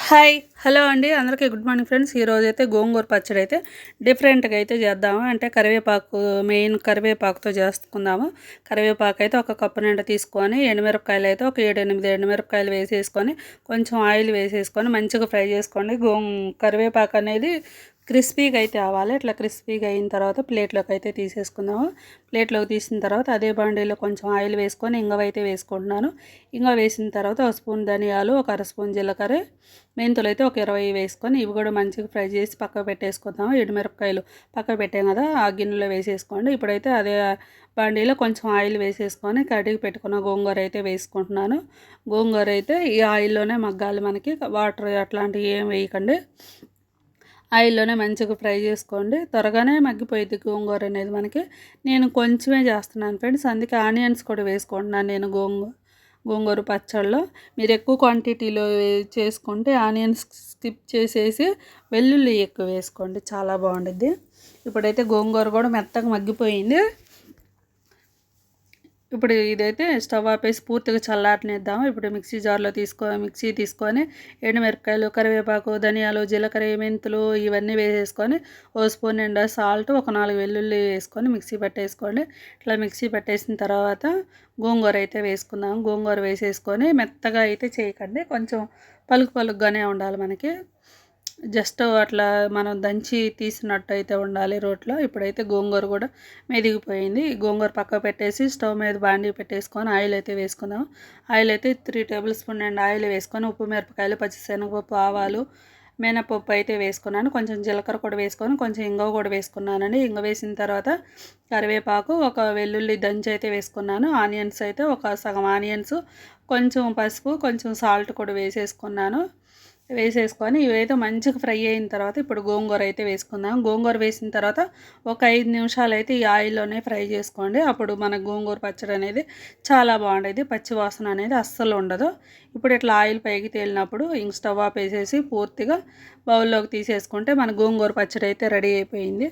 Hi hello అండి అందరికీ good morning friends. ఈరోజు అయితే గోంగూర పచ్చడి అయితే డిఫరెంట్గా అయితే చేద్దాము. అంటే కరివేపాకు మెయిన్ కరివేపాకుతో చేసుకుందాము. కరివేపాకు అయితే ఒక కప్పు నిండా తీసుకొని ఎండుమిరపకాయలు అయితే ఒక 7-8 ఎండుమిరపకాయలు వేసేసుకొని కొంచెం ఆయిల్ వేసేసుకొని మంచిగా ఫ్రై చేసుకోండి. కరివేపాకు అనేది క్రిస్పీగా అయితే అవ్వాలి. ఇట్లా క్రిస్పీగా అయిన తర్వాత ప్లేట్లోకి అయితే తీసేసుకుందాము. ప్లేట్లోకి తీసిన తర్వాత అదే బండిలో కొంచెం ఆయిల్ వేసుకొని ఇంగువ అయితే వేసుకుంటున్నాను. ఇంగువ వేసిన తర్వాత ఒక స్పూన్ ధనియాలు, ఒక అర స్పూన్ జీలకర్ర, మెంతులు అయితే ఒక 20 వేసుకొని ఇవి కూడా మంచిగా ఫ్రై చేసి పక్కకు పెట్టేసుకుందాము. ఎండుమిరపకాయలు పక్కకు పెట్టాం కదా, ఆ గిన్నెలో వేసేసుకోండి. ఇప్పుడైతే అదే బండిలో కొంచెం ఆయిల్ వేసేసుకొని కడిగి పెట్టుకున్న గోంగూర అయితే వేసుకుంటున్నాను. గోంగూర అయితే ఈ ఆయిల్లోనే మగ్గాలి, మనకి వాటర్ అట్లాంటివి ఏం వేయకండి. ఆయిల్లోనే మంచిగా ఫ్రై చేసుకోండి. త్వరగానే మగ్గిపోయింది గోంగూర అనేది మనకి. నేను కొంచెమే చేస్తున్నాను ఫ్రెండ్స్, అందుకే ఆనియన్స్ కూడా వేసుకుంటున్నాను నేను గోంగూర పచ్చళ్ళలో. మీరు ఎక్కువ క్వాంటిటీలో చేసుకుంటే ఆనియన్స్ స్కిప్ చేసేసి వెల్లుల్లి ఎక్కువ వేసుకోండి, చాలా బాగుంటుంది. ఇప్పుడైతే గోంగూర కూడా మెత్తగా మగ్గిపోయింది. ఇప్పుడు ఇదైతే స్టవ్ ఆపేసి పూర్తిగా చల్లారనిద్దాము. ఇప్పుడు మిక్సీ తీసుకొని ఎండుమిరపకాయలు, కరివేపాకు, ధనియాలు, జీలకర్ర, మెంతులు ఇవన్నీ వేసేసుకొని ఓ స్పూన్ నిండా సాల్ట్, ఒక 4 వెల్లుల్లి వేసుకొని మిక్సీ పట్టేసుకోండి. ఇట్లా మిక్సీ పట్టేసిన తర్వాత గోంగూర అయితే వేసుకుందాం. గోంగూర వేసేసుకొని మెత్తగా అయితే చేయకండి, కొంచెం పలుకుగానే ఉండాలి మనకి. జస్ట్ అట్లా మనం దంచి తీసినట్టు అయితే ఉండాలి రోట్లో. ఇప్పుడైతే గోంగూర కూడా మెదిగిపోయింది. గోంగూర పక్క పెట్టేసి స్టవ్ మీద బాండీ పెట్టేసుకొని ఆయిల్ అయితే వేసుకుందాం. ఆయిల్ అయితే 3 టేబుల్ స్పూన్ అండ్ ఆయిల్ వేసుకొని ఉప్పు, మిరపకాయలు, పచ్చిశనగపప్పు, ఆవాలు, మినపప్పు అయితే వేసుకున్నాను. కొంచెం జీలకర్ర కూడా వేసుకొని కొంచెం ఇంగువ కూడా వేసుకున్నానండి. ఇంగువ వేసిన తర్వాత కరివేపాకు, ఒక వెల్లుల్లి దంచి అయితే వేసుకున్నాను. ఆనియన్స్ అయితే ఒక సగం ఆనియన్స్, కొంచెం పసుపు, కొంచెం సాల్ట్ కూడా వేసేసుకొని ఇవైతే మంచిగా ఫ్రై అయిన తర్వాత ఇప్పుడు గోంగూర అయితే వేసుకుందాం. గోంగూర వేసిన తర్వాత ఒక 5 నిమిషాలు అయితే ఈ ఆయిల్లోనే ఫ్రై చేసుకోండి. అప్పుడు మన గోంగూర పచ్చడి అనేది చాలా బాగుండేది, పచ్చి వాసన అనేది అస్సలు ఉండదు. ఇప్పుడు ఇట్లా ఆయిల్ పైకి తేలినప్పుడు స్టవ్ ఆఫ్ వేసేసి పూర్తిగా బౌల్లోకి తీసేసుకుంటే మన గోంగూర పచ్చడి అయితే రెడీ అయిపోయింది.